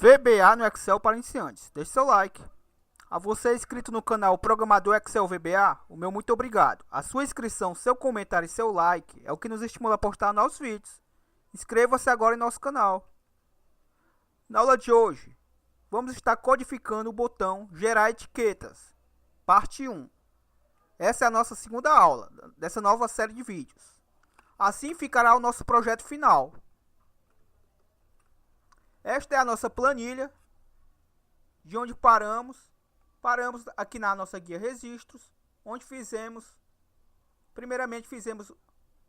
VBA no Excel para iniciantes. Deixe seu like. A você inscrito no canal Programador Excel VBA, o meu muito obrigado. A sua inscrição, seu comentário e seu like é o que nos estimula a postar novos vídeos. Inscreva-se agora em nosso canal. Na aula de hoje, vamos estar codificando o botão Gerar Etiquetas, parte 1. Essa é a nossa segunda aula dessa nova série de vídeos. Assim ficará o nosso projeto final. Esta é a nossa planilha, de onde paramos aqui na nossa guia registros, onde primeiramente fizemos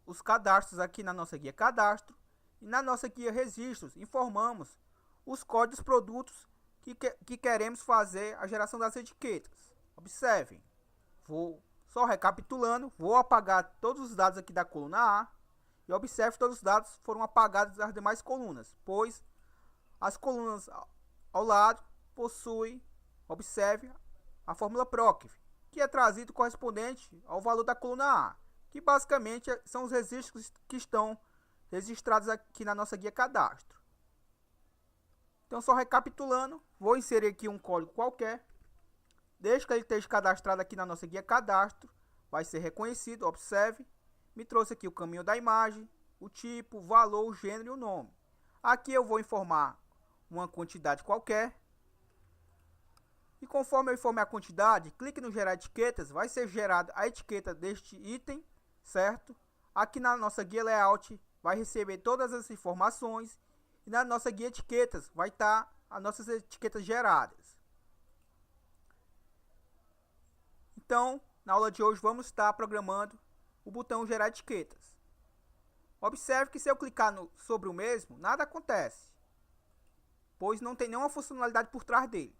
os cadastros aqui na nossa guia cadastro, e na nossa guia registros informamos os códigos produtos que queremos fazer a geração das etiquetas. Observem, só recapitulando, vou apagar todos os dados aqui da coluna A, e observe que todos os dados foram apagados das demais colunas, pois as colunas ao lado possuem, observe, a fórmula PROC, que é trazido correspondente ao valor da coluna A, que basicamente são os registros que estão registrados aqui na nossa guia cadastro. Então, só recapitulando, vou inserir aqui um código qualquer, desde que ele esteja cadastrado aqui na nossa guia cadastro, vai ser reconhecido, observe, me trouxe aqui o caminho da imagem, o tipo, o valor, o gênero e o nome. Aqui eu vou informar uma quantidade qualquer. E conforme eu informei a quantidade, clique no gerar etiquetas, vai ser gerada a etiqueta deste item, certo? Aqui na nossa guia layout vai receber todas as informações e na nossa guia etiquetas vai estar as nossas etiquetas geradas. Então, na aula de hoje vamos estar programando o botão gerar etiquetas. Observe que se eu clicar sobre o mesmo, nada acontece, pois não tem nenhuma funcionalidade por trás dele.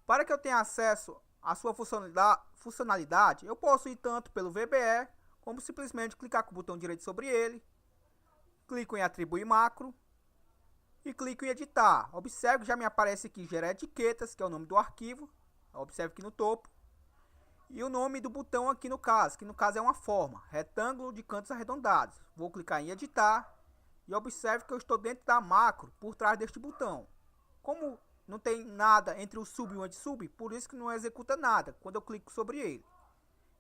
Para que eu tenha acesso à sua funcionalidade, eu posso ir tanto pelo VBE, como simplesmente clicar com o botão direito sobre ele, clico em atribuir macro e clico em editar. Observe que já me aparece aqui gerar etiquetas, que é o nome do arquivo, observe aqui no topo, e o nome do botão aqui no caso, que no caso é uma forma, retângulo de cantos arredondados. Vou clicar em editar e observe que eu estou dentro da macro por trás deste botão. Como não tem nada entre o sub e o anti-sub, por isso que não executa nada quando eu clico sobre ele.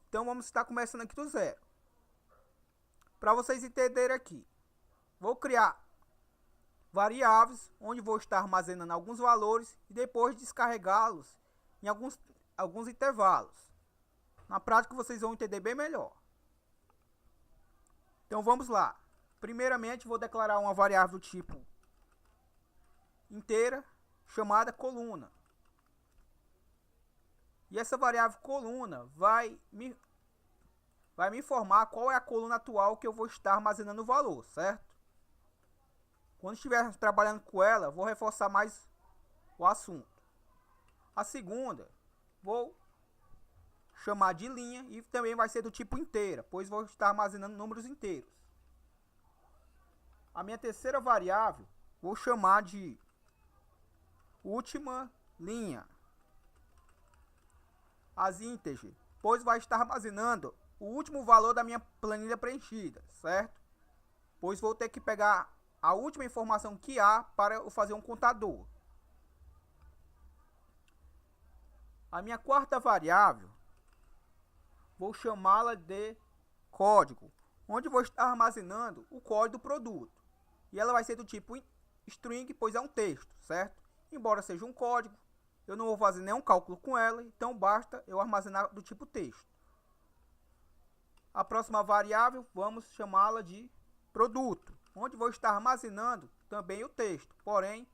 Então vamos estar começando aqui do zero. Para vocês entenderem aqui, vou criar variáveis, onde vou estar armazenando alguns valores e depois descarregá-los em alguns intervalos. Na prática vocês vão entender bem melhor. Então vamos lá. Primeiramente vou declarar uma variável do tipo inteira, chamada coluna. E essa variável coluna vai me informar qual é a coluna atual que eu vou estar armazenando o valor, certo? Quando estiver trabalhando com ela, vou reforçar mais o assunto. A segunda, vou chamar de linha e também vai ser do tipo inteira, pois vou estar armazenando números inteiros. A minha terceira variável, vou chamar de última linha, as integer, pois vai estar armazenando o último valor da minha planilha preenchida, certo? Pois vou ter que pegar a última informação que há para eu fazer um contador. A minha quarta variável, vou chamá-la de código, onde vou estar armazenando o código do produto. E ela vai ser do tipo string, pois é um texto, certo? Embora seja um código, eu não vou fazer nenhum cálculo com ela, então basta eu armazenar do tipo texto. A próxima variável, vamos chamá-la de produto, onde vou estar armazenando também o texto, porém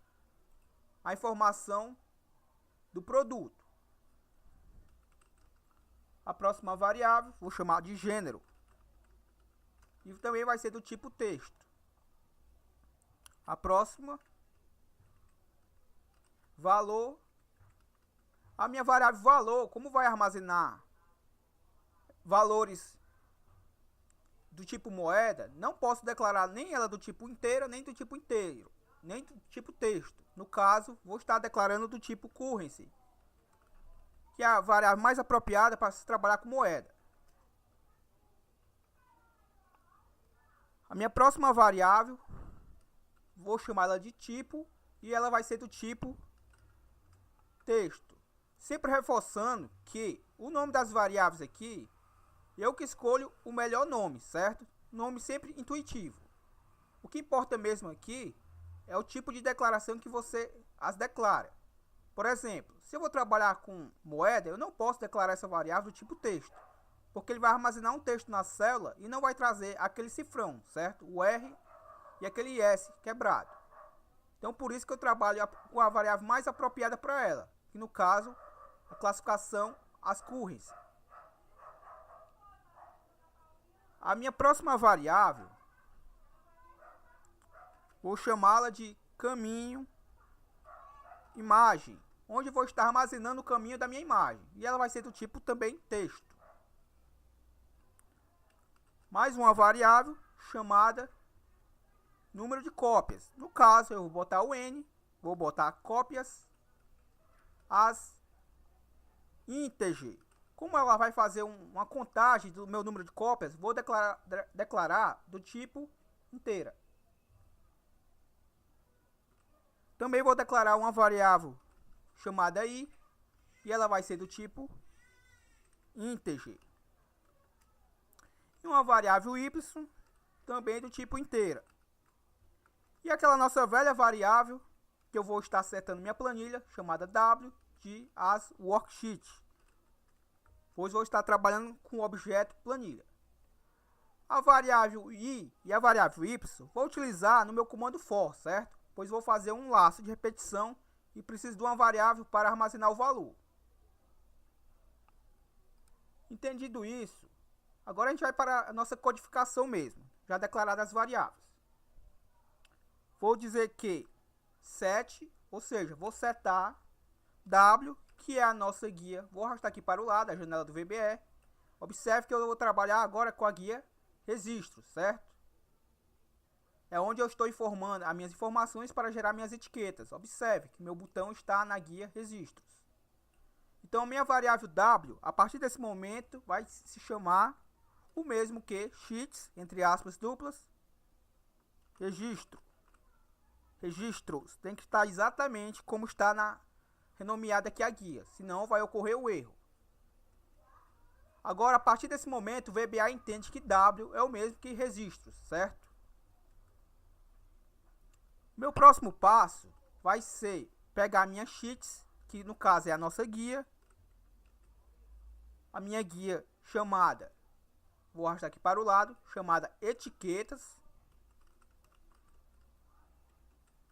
a informação do produto. A próxima variável, vou chamar de gênero, e também vai ser do tipo texto. A próxima, valor. A minha variável valor, como vai armazenar valores do tipo moeda, não posso declarar nem ela do tipo inteira, nem do tipo inteiro, nem do tipo texto. No caso, vou estar declarando do tipo currency, que é a variável mais apropriada para se trabalhar com moeda. A minha próxima variável, vou chamá-la de tipo e ela vai ser do tipo texto. Sempre reforçando que o nome das variáveis aqui, eu que escolho o melhor nome, certo? Nome sempre intuitivo. O que importa mesmo aqui é o tipo de declaração que você as declara. Por exemplo, se eu vou trabalhar com moeda, eu não posso declarar essa variável do tipo texto, porque ele vai armazenar um texto na célula e não vai trazer aquele cifrão, certo? O R e aquele S quebrado. Então, por isso que eu trabalho com a variável mais apropriada para ela, que no caso, a classificação as currency. A minha próxima variável, vou chamá-la de caminho imagem, onde vou estar armazenando o caminho da minha imagem. E ela vai ser do tipo também texto. Mais uma variável chamada número de cópias. No caso, eu vou botar o N, vou botar cópias as integer. Como ela vai fazer uma contagem do meu número de cópias, vou declarar do tipo inteira. Também vou declarar uma variável chamada i, e ela vai ser do tipo integer. E uma variável y, também do tipo inteira. E aquela nossa velha variável, que eu vou estar setando minha planilha, chamada w, de as worksheet, pois vou estar trabalhando com o objeto planilha. A variável i e a variável y vou utilizar no meu comando for, certo? Pois vou fazer um laço de repetição e preciso de uma variável para armazenar o valor. Entendido isso, agora a gente vai para a nossa codificação mesmo, já declaradas as variáveis. Vou dizer que set, ou seja, vou setar w, que é a nossa guia. Vou arrastar aqui para o lado, a janela do VBE. Observe que eu vou trabalhar agora com a guia registros, certo? É onde eu estou informando as minhas informações para gerar minhas etiquetas. Observe que meu botão está na guia registros. Então, a minha variável w, a partir desse momento, vai se chamar o mesmo que sheets, entre aspas duplas, registro. Registros. Tem que estar exatamente como está renomeada aqui a guia, senão vai ocorrer o erro. Agora, a partir desse momento, o VBA entende que w é o mesmo que registros, certo? Meu próximo passo vai ser pegar a minha sheets, que no caso é a nossa guia, a minha guia chamada, vou arrastar aqui para o lado, chamada etiquetas,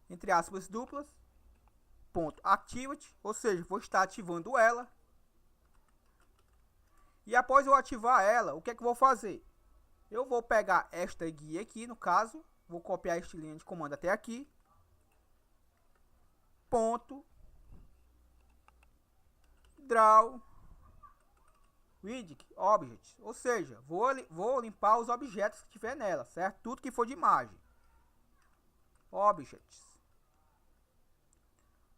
entre aspas duplas, ponto activity, ou seja, vou estar ativando ela. E após eu ativar ela, o que é que eu vou fazer? Eu vou pegar esta guia aqui, no caso, vou copiar esta linha de comando até aqui, ponto draw widget object, ou seja, vou limpar os objetos que tiver nela, certo? Tudo que for de imagem. Objects.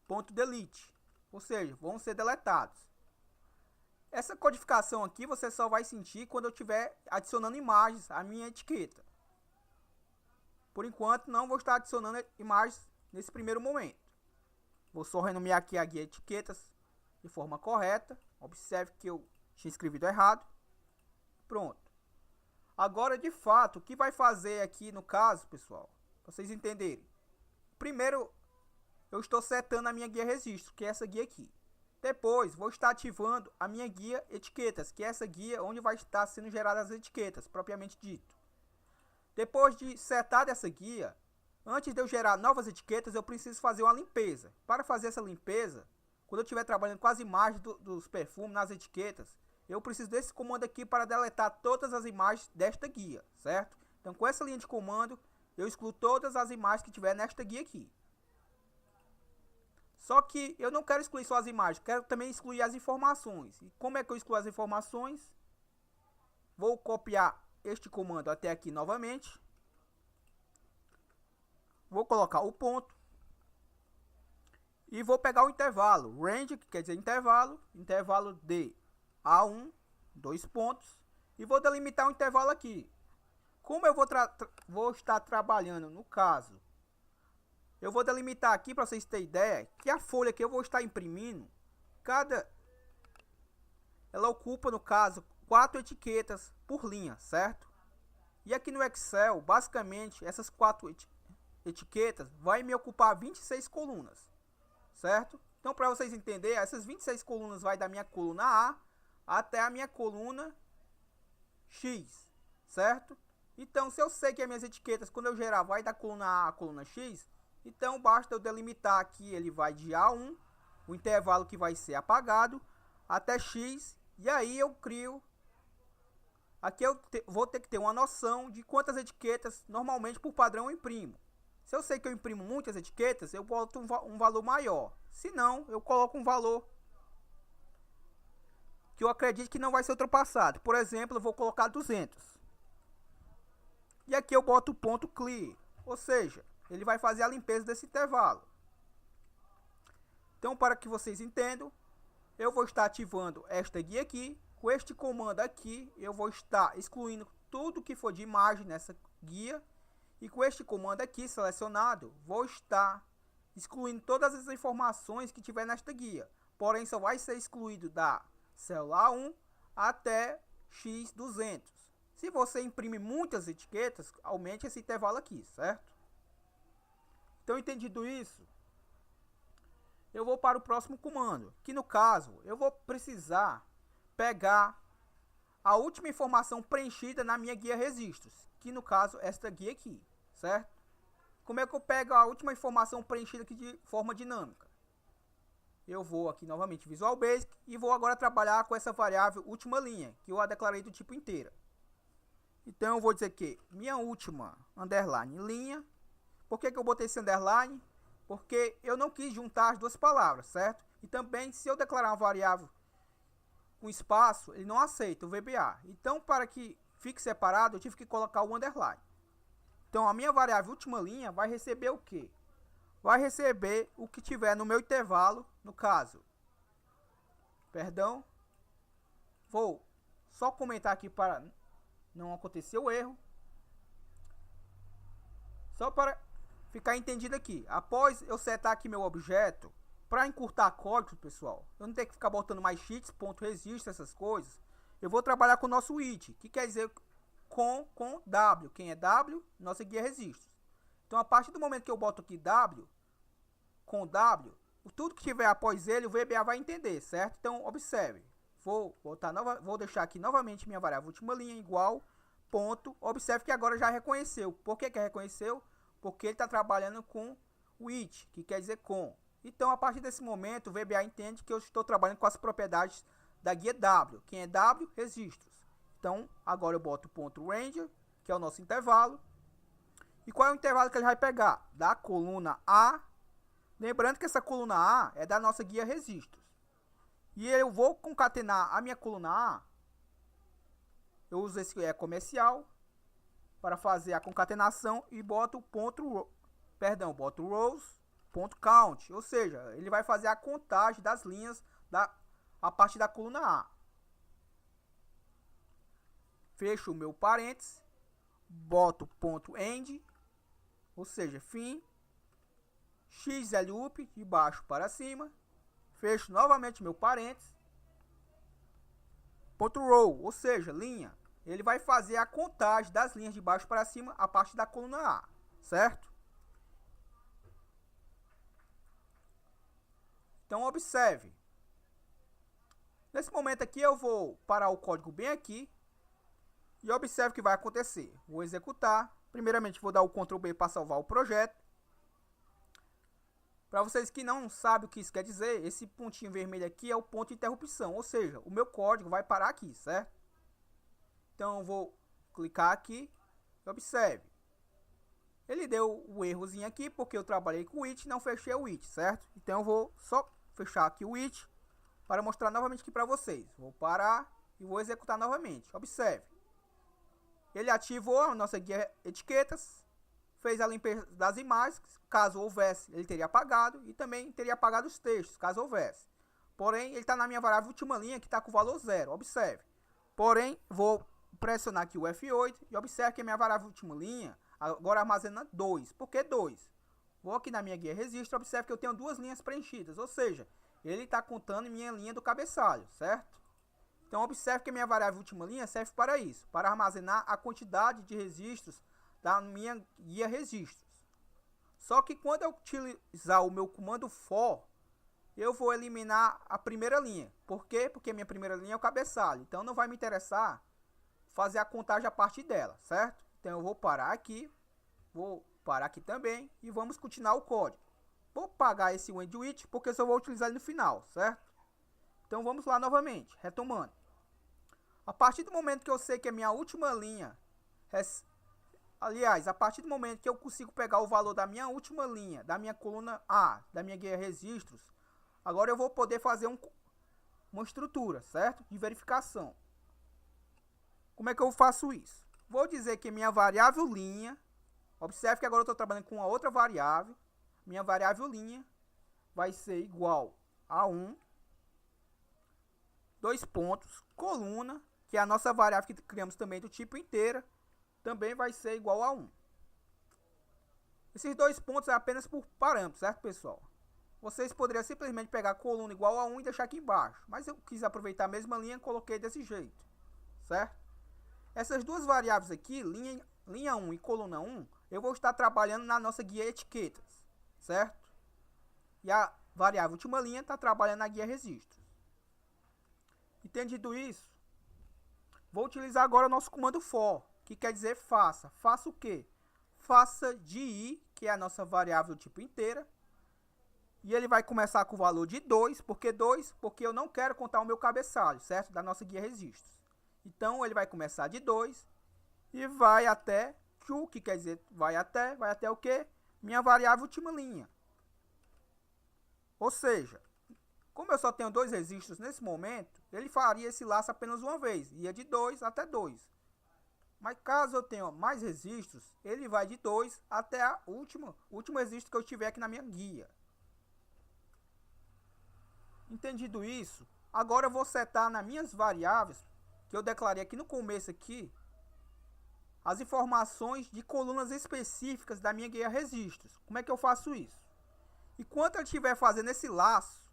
Ponto delete, ou seja, vão ser deletados. Essa codificação aqui você só vai sentir quando eu estiver adicionando imagens à minha etiqueta. Por enquanto, não vou estar adicionando imagens nesse primeiro momento. Vou só renomear aqui a guia etiquetas de forma correta. Observe que eu tinha escrevido errado. Pronto. Agora, de fato, o que vai fazer aqui no caso, pessoal, para vocês entenderem. Primeiro, eu estou setando a minha guia registro, que é essa guia aqui. Depois, vou estar ativando a minha guia etiquetas, que é essa guia onde vai estar sendo geradas as etiquetas, propriamente dito. Depois de setar essa guia, antes de eu gerar novas etiquetas, eu preciso fazer uma limpeza. Para fazer essa limpeza, quando eu estiver trabalhando com as imagens dos perfumes nas etiquetas, eu preciso desse comando aqui para deletar todas as imagens desta guia, certo? Então, com essa linha de comando, eu excluo todas as imagens que tiver nesta guia aqui. Só que eu não quero excluir só as imagens, quero também excluir as informações. E como é que eu excluo as informações? Vou copiar este comando até aqui novamente. Vou colocar o ponto. E vou pegar o intervalo, range, que quer dizer intervalo, intervalo de A1, 2 pontos. E vou delimitar um intervalo aqui. Como eu vou estar trabalhando, no caso, eu vou delimitar aqui para vocês terem ideia que a folha que eu vou estar imprimindo, ela ocupa, no caso, 4 etiquetas por linha, certo? E aqui no Excel, basicamente, essas 4 etiquetas vai me ocupar 26 colunas, certo? Então, para vocês entenderem, essas 26 colunas vai da minha coluna A até a minha coluna X, certo? Então, se eu sei que as minhas etiquetas, quando eu gerar, vai da coluna A à coluna X, então basta eu delimitar aqui, ele vai de A1, o intervalo que vai ser apagado, até X, e aí eu crio. Aqui eu vou ter que ter uma noção de quantas etiquetas, normalmente por padrão, eu imprimo. Se eu sei que eu imprimo muitas etiquetas, eu boto um valor maior. Se não, eu coloco um valor que eu acredito que não vai ser ultrapassado. Por exemplo, eu vou colocar 200. E aqui eu boto o ponto clear, ou seja, ele vai fazer a limpeza desse intervalo. Então, para que vocês entendam, eu vou estar ativando esta guia aqui. Com este comando aqui, eu vou estar excluindo tudo que for de imagem nessa guia. E com este comando aqui selecionado, vou estar excluindo todas as informações que tiver nesta guia. Porém, só vai ser excluído da célula 1 até X200. Se você imprime muitas etiquetas, aumente esse intervalo aqui, certo? Então, entendido isso, eu vou para o próximo comando, que no caso, eu vou precisar pegar a última informação preenchida na minha guia registros, que no caso, esta guia aqui, certo? Como é que eu pego a última informação preenchida aqui de forma dinâmica? Eu vou aqui novamente Visual Basic e vou agora trabalhar com essa variável última linha, que eu a declarei do tipo inteira. Então eu vou dizer que minha última underline linha. Por que eu botei esse underline? Porque eu não quis juntar as duas palavras, certo? E também, se eu declarar uma variável com espaço, ele não aceita o VBA. Então, para que fique separado, eu tive que colocar o underline. Então, a minha variável última linha vai receber o quê? Vai receber o que tiver no meu intervalo, no caso. Perdão. Vou só comentar aqui para não acontecer o erro. Só para ficar entendido aqui. Após eu setar aqui meu objeto, para encurtar código, pessoal, eu não tenho que ficar botando mais sheets.registro, essas coisas. Eu vou trabalhar com o nosso it, que quer dizer com W. Quem é W? Nossa guia registros. Então, a partir do momento que eu boto aqui W, com W, tudo que tiver após ele, o VBA vai entender, certo? Então, observe. Vou deixar aqui novamente minha variável última linha igual, ponto. Observe que agora já reconheceu. Por que reconheceu? Porque ele está trabalhando com o it, que quer dizer com. Então, a partir desse momento, o VBA entende que eu estou trabalhando com as propriedades da guia W. Quem é W? Registros. Então, agora eu boto o ponto ranger, que é o nosso intervalo. E qual é o intervalo que ele vai pegar? Da coluna A. Lembrando que essa coluna A é da nossa guia registros. E eu vou concatenar a minha coluna A. Eu uso esse comercial para fazer a concatenação e boto o ponto, boto rows.count, ou seja, ele vai fazer a contagem das linhas a partir da coluna A. Fecho o meu parênteses, boto ponto end, ou seja, fim, xloop de baixo para cima, fecho novamente meu parênteses, ponto row, ou seja, linha. Ele vai fazer a contagem das linhas de baixo para cima a partir da coluna A, certo? Então, observe. Nesse momento aqui, eu vou parar o código bem aqui. E observe o que vai acontecer. Vou executar. Primeiramente, vou dar o Ctrl B para salvar o projeto. Para vocês que não sabem o que isso quer dizer, esse pontinho vermelho aqui é o ponto de interrupção. Ou seja, o meu código vai parar aqui, certo? Então, eu vou clicar aqui e observe. Ele deu o errozinho aqui porque eu trabalhei com o it e não fechei o it, certo? Então, eu vou só fechar aqui o it para mostrar novamente aqui para vocês. Vou parar e vou executar novamente. Observe. Ele ativou a nossa guia etiquetas, fez a limpeza das imagens, caso houvesse, ele teria apagado, e também teria apagado os textos, caso houvesse. Porém, ele está na minha variável última linha, que está com o valor 0, observe. Porém, vou pressionar aqui o F8 e observe que a minha variável última linha agora armazena 2. Por que 2? Vou aqui na minha guia registro, observe que eu tenho duas linhas preenchidas, ou seja, ele está contando em minha linha do cabeçalho, certo? Então observe que a minha variável última linha serve para isso, para armazenar a quantidade de registros da minha guia registros. Só que quando eu utilizar o meu comando for, eu vou eliminar a primeira linha. Por quê? Porque a minha primeira linha é o cabeçalho, então não vai me interessar fazer a contagem a partir dela, certo? Então eu vou parar aqui também e vamos continuar o código. Vou apagar esse when which porque eu só vou utilizar ele no final, certo? Então vamos lá novamente, retomando. A partir do momento que eu sei que a minha última linha, aliás, a partir do momento que eu consigo pegar o valor da minha última linha, da minha coluna A, da minha guia registros, agora eu vou poder fazer uma estrutura, certo? De verificação. Como é que eu faço isso? Vou dizer que minha variável linha, observe que agora eu estou trabalhando com uma outra variável, minha variável linha vai ser igual a 1, dois pontos, coluna, que é a nossa variável que criamos também do tipo inteira, também vai ser igual a 1. Esses dois pontos é apenas por parâmetro, certo, pessoal? Vocês poderiam simplesmente pegar a coluna igual a 1 e deixar aqui embaixo, mas eu quis aproveitar a mesma linha e coloquei desse jeito, certo? Essas duas variáveis aqui, linha 1 e coluna 1, eu vou estar trabalhando na nossa guia etiquetas, certo? E a variável última linha está trabalhando na guia registros. Entendido isso, vou utilizar agora o nosso comando for, que quer dizer faça. Faça o quê? Faça de i, que é a nossa variável do tipo inteira, e ele vai começar com o valor de 2, porque 2? Porque eu não quero contar o meu cabeçalho, certo? Da nossa guia registros. Então, ele vai começar de 2 e vai até to, que quer dizer vai até o quê? Minha variável última linha. Ou seja, como eu só tenho dois registros nesse momento, ele faria esse laço apenas uma vez, ia de 2 até 2. Mas caso eu tenha mais registros, ele vai de 2 até o último registro que eu tiver aqui na minha guia. Entendido isso, agora eu vou setar nas minhas variáveis, que eu declarei aqui no começo aqui, as informações de colunas específicas da minha guia registros. Como é que eu faço isso? Enquanto eu estiver fazendo esse laço,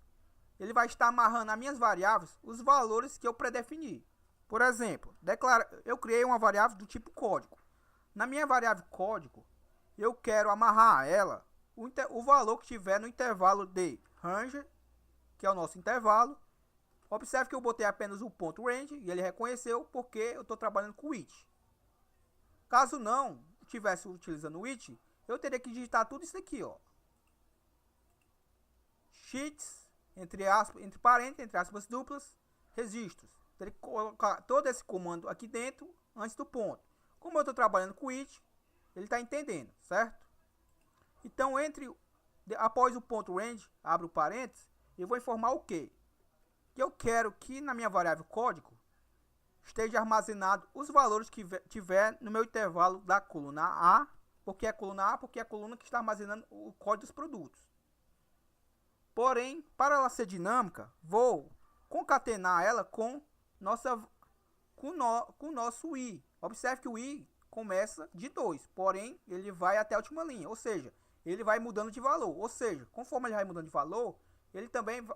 ele vai estar amarrando nas minhas variáveis os valores que eu predefini. Por exemplo, eu criei uma variável do tipo código. Na minha variável código, eu quero amarrar a ela o valor que tiver no intervalo de range, que é o nosso intervalo. Observe que eu botei apenas o ponto range e ele reconheceu porque eu estou trabalhando com it. Caso não estivesse utilizando o it, eu teria que digitar tudo isso aqui, ó. Sheets, entre parênteses, entre aspas duplas, registros. Teria que colocar todo esse comando aqui dentro antes do ponto. Como eu estou trabalhando com it, ele está entendendo, certo? Então, após o ponto range, abro o parênteses, eu vou informar o quê? Que eu quero que na minha variável código esteja armazenado os valores que tiver no meu intervalo da coluna A, porque é a coluna A, porque é a coluna que está armazenando o código dos produtos. Porém, para ela ser dinâmica, vou concatenar ela com o nosso i. Observe que o i começa de 2, porém ele vai até a última linha, ou seja, ele vai mudando de valor. Ou seja, conforme ele vai mudando de valor,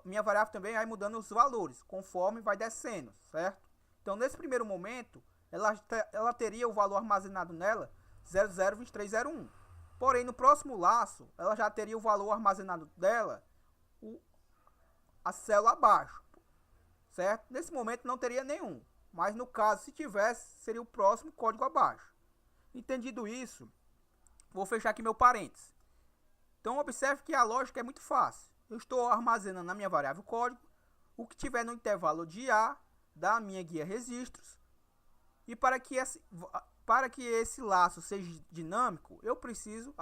minha variável também vai mudando os valores, conforme vai descendo, certo? Então, nesse primeiro momento, ela teria o valor armazenado nela 002301. Porém, no próximo laço, ela já teria o valor armazenado dela, a célula abaixo, certo? Nesse momento não teria nenhum, mas no caso, se tivesse, seria o próximo código abaixo. Entendido isso, vou fechar aqui meu parênteses. Então, observe que a lógica é muito fácil. Eu estou armazenando na minha variável código o que tiver no intervalo de A da minha guia registros. E para que esse laço seja dinâmico, eu preciso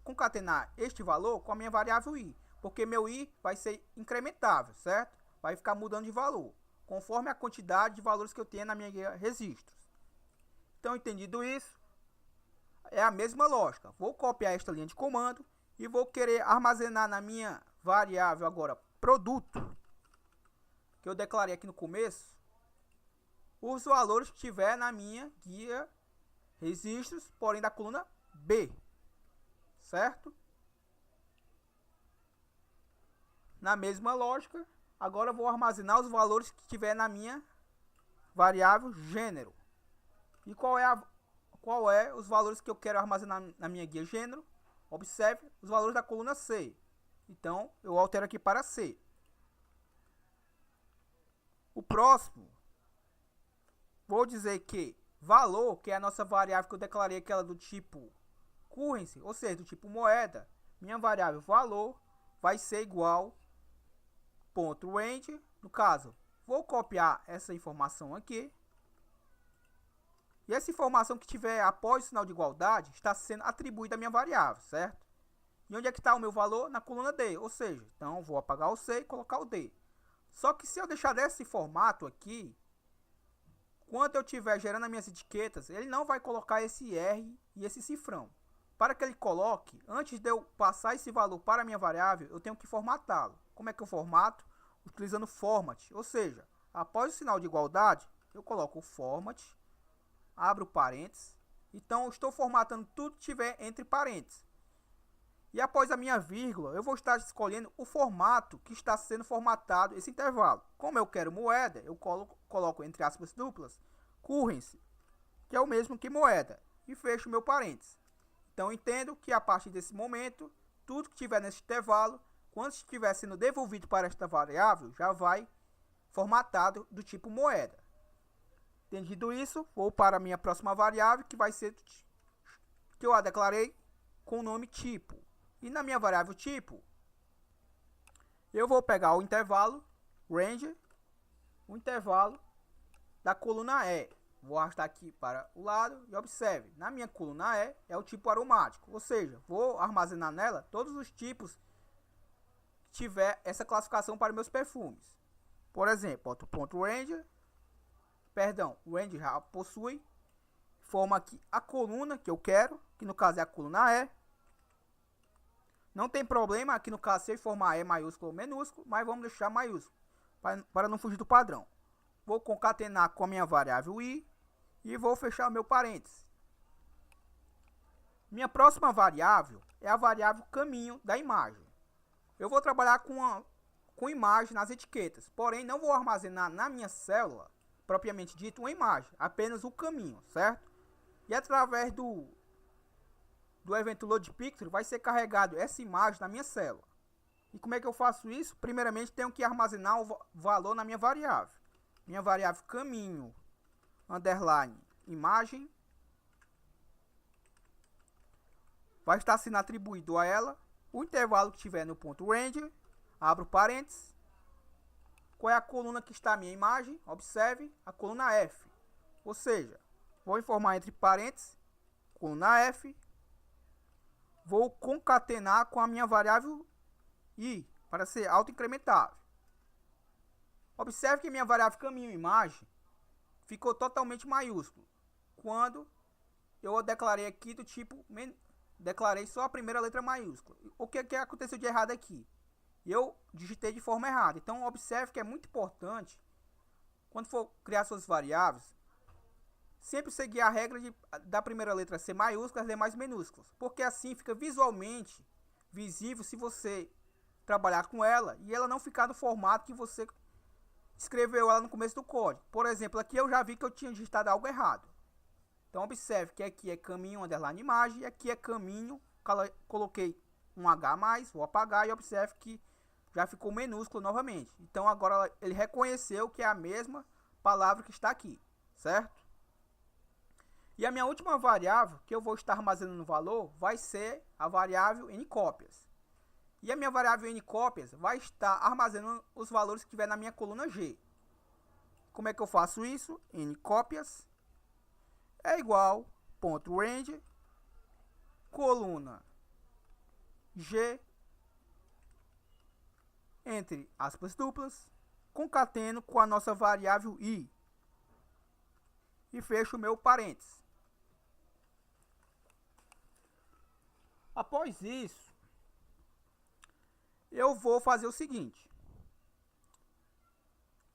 concatenar este valor com a minha variável i. Porque meu i vai ser incrementável, certo? Vai ficar mudando de valor, conforme a quantidade de valores que eu tenho na minha guia registros. Então, entendido isso, é a mesma lógica. Vou copiar esta linha de comando e vou querer armazenar na minha variável agora produto, que eu declarei aqui no começo, os valores que tiver na minha guia registros, porém da coluna B, certo? Na mesma lógica, agora eu vou armazenar os valores que tiver na minha variável gênero. E qual é os valores que eu quero armazenar na minha guia gênero? Observe os valores da coluna C. Então, eu altero aqui para C. O próximo, vou dizer que valor, que é a nossa variável que eu declarei, aquela do tipo currency, ou seja, do tipo moeda, minha variável valor vai ser igual ponto range. No caso, vou copiar essa informação aqui. E essa informação que tiver após o sinal de igualdade está sendo atribuída à minha variável, certo? E onde é que está o meu valor? Na coluna D, ou seja, então vou apagar o C e colocar o D. Só que se eu deixar desse formato aqui, quando eu estiver gerando as minhas etiquetas, ele não vai colocar esse R e esse cifrão. Para que ele coloque, antes de eu passar esse valor para a minha variável, eu tenho que formatá-lo. Como é que eu formato? Utilizando format, ou seja, após o sinal de igualdade, eu coloco o format, abro parênteses, então eu estou formatando tudo que tiver entre parênteses. E após a minha vírgula, eu vou estar escolhendo o formato que está sendo formatado esse intervalo. Como eu quero moeda, eu coloco entre aspas duplas, currency, que é o mesmo que moeda, e fecho meu parênteses. Então entendo que a partir desse momento, tudo que tiver nesse intervalo, quando estiver sendo devolvido para esta variável, já vai formatado do tipo moeda. Entendido isso, vou para a minha próxima variável, que vai ser que eu a declarei com o nome tipo. E na minha variável tipo, eu vou pegar o intervalo range, o intervalo da coluna E. Vou arrastar aqui para o lado e observe, na minha coluna E é o tipo aromático, ou seja, vou armazenar nela todos os tipos que tiver essa classificação para meus perfumes. Por exemplo, outro ponto range, o range já possui, forma aqui a coluna que eu quero, que no caso é a coluna E. Não tem problema aqui no caso se eu formar E maiúsculo ou minúsculo, mas vamos deixar maiúsculo, para não fugir do padrão. Vou concatenar com a minha variável I e vou fechar o meu parênteses. Minha próxima variável é a variável caminho da imagem. Eu vou trabalhar com imagem nas etiquetas, porém não vou armazenar na minha célula, propriamente dito, uma imagem, apenas o caminho, certo? E através do evento load picture vai ser carregado essa imagem na minha célula. E como é que eu faço isso? Primeiramente tenho que armazenar o valor na minha variável. Minha variável caminho underline imagem vai estar sendo atribuído a ela o intervalo que tiver no ponto range, abro parênteses. Qual é a coluna que está a minha imagem? Observe a coluna F. Ou seja, vou informar entre parênteses, coluna F, vou concatenar com a minha variável I, para ser autoincrementável. Observe que minha variável caminho imagem ficou totalmente maiúsculo, quando eu declarei aqui do tipo, declarei só a primeira letra maiúscula. O que aconteceu de errado aqui? Eu digitei de forma errada. Então observe que é muito importante, quando for criar suas variáveis, sempre seguir a regra da primeira letra ser maiúscula e as demais minúsculas, porque assim fica visualmente visível se você trabalhar com ela e ela não ficar no formato que você escreveu ela no começo do código. Por exemplo, aqui eu já vi que eu tinha digitado algo errado. Então observe que aqui é caminho underline imagem e aqui é caminho, coloquei um H a mais, vou apagar e observe que já ficou minúsculo novamente. Então agora ele reconheceu que é a mesma palavra que está aqui, certo? E a minha última variável que eu vou estar armazenando valor vai ser a variável ncópias. E a minha variável ncópias vai estar armazenando os valores que tiver na minha coluna G. Como é que eu faço isso? Ncópias é igual ponto range coluna G entre aspas duplas, concateno com a nossa variável I e fecho o meu parênteses. Após isso, eu vou fazer o seguinte.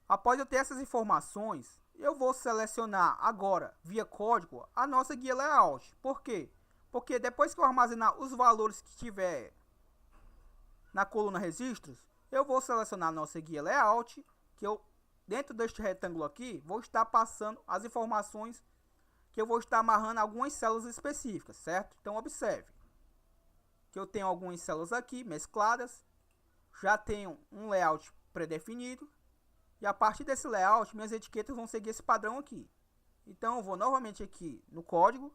Após eu ter essas informações, eu vou selecionar agora, via código, a nossa guia layout. Por quê? Porque depois que eu armazenar os valores que tiver na coluna registros, eu vou selecionar a nossa guia layout, que eu, dentro deste retângulo aqui, vou estar passando as informações que eu vou estar amarrando algumas células específicas, certo? Então, observe que eu tenho algumas células aqui mescladas, já tenho um layout pré-definido, e a partir desse layout, minhas etiquetas vão seguir esse padrão aqui. Então, eu vou novamente aqui no código,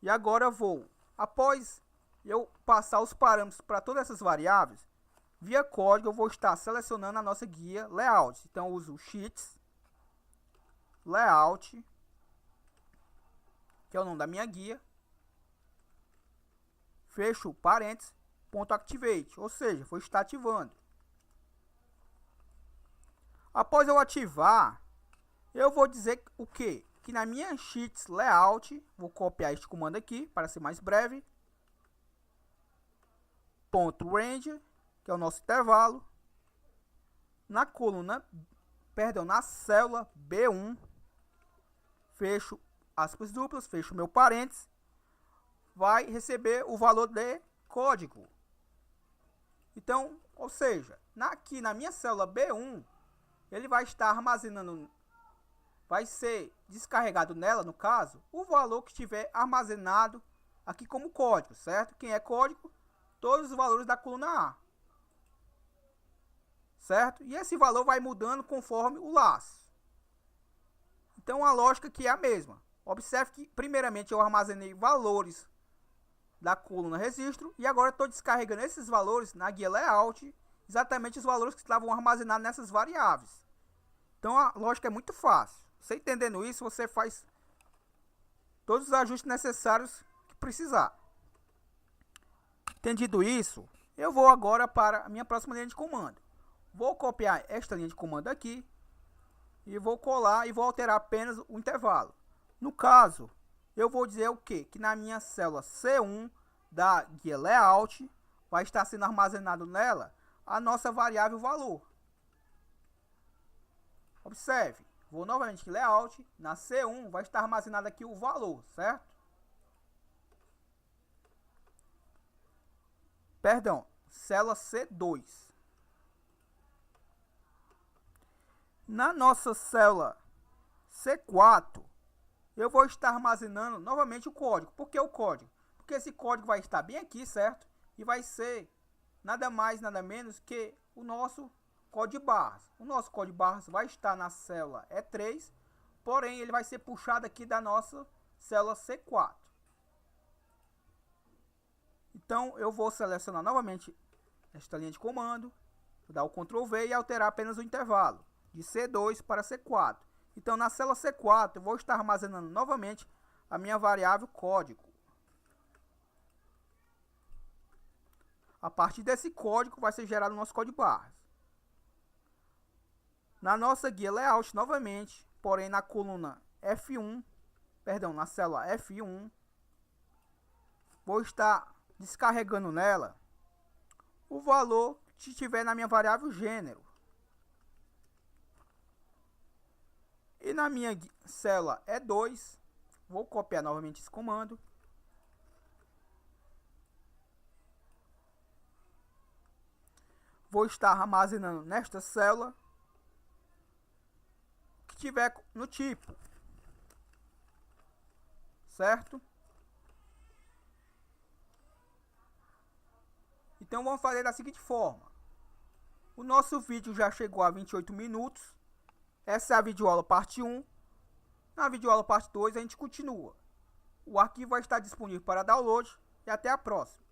e agora eu vou, após eu passar os parâmetros para todas essas variáveis, via código eu vou estar selecionando a nossa guia layout. Então, eu uso sheets, layout, que é o nome da minha guia, fecho parênteses, ponto activate, ou seja, vou estar ativando. Após eu ativar, eu vou dizer o quê? Que na minha sheets layout, vou copiar este comando aqui para ser mais breve, ponto range, que é o nosso intervalo, na coluna, na célula B1, fecho aspas duplas, fecho meu parênteses, vai receber o valor de código. Então, ou seja, aqui na minha célula B1, ele vai estar armazenando, vai ser descarregado nela, no caso, o valor que estiver armazenado aqui como código, certo? Quem é código? Todos os valores da coluna A. Certo? E esse valor vai mudando conforme o laço. Então, a lógica aqui é a mesma. Observe que, primeiramente, eu armazenei valores da coluna registro e agora estou descarregando esses valores na guia layout, exatamente os valores que estavam armazenados nessas variáveis. Então, a lógica é muito fácil. Você entendendo isso, você faz todos os ajustes necessários que precisar. Entendido isso, eu vou agora para a minha próxima linha de comando. Vou copiar esta linha de comando aqui e vou colar e vou alterar apenas o intervalo. No caso, eu vou dizer o quê? Que na minha célula C1 da guia layout vai estar sendo armazenado nela a nossa variável valor. Observe, vou novamente em layout, na C1 vai estar armazenado aqui o valor, certo? Perdão, célula C2. Na nossa célula C4, eu vou estar armazenando novamente o código. Por que o código? Porque esse código vai estar bem aqui, certo? E vai ser nada mais, nada menos que o nosso código de barras. O nosso código de barras vai estar na célula E3, porém ele vai ser puxado aqui da nossa célula C4. Então eu vou selecionar novamente esta linha de comando, vou dar o Ctrl V e alterar apenas o intervalo de C2 para C4. Então na célula C4 eu vou estar armazenando novamente a minha variável código. A partir desse código vai ser gerado o nosso código barras. Na nossa guia layout novamente, porém na coluna F1, na célula F1, vou estar descarregando nela o valor que estiver na minha variável gênero. E na minha célula E2, vou copiar novamente esse comando. Vou estar armazenando nesta célula que tiver no tipo, certo? Então vamos fazer da seguinte forma. O nosso vídeo já chegou a 28 minutos. Essa é a videoaula parte 1. Na videoaula parte 2 a gente continua. O arquivo vai estar disponível para download e até a próxima.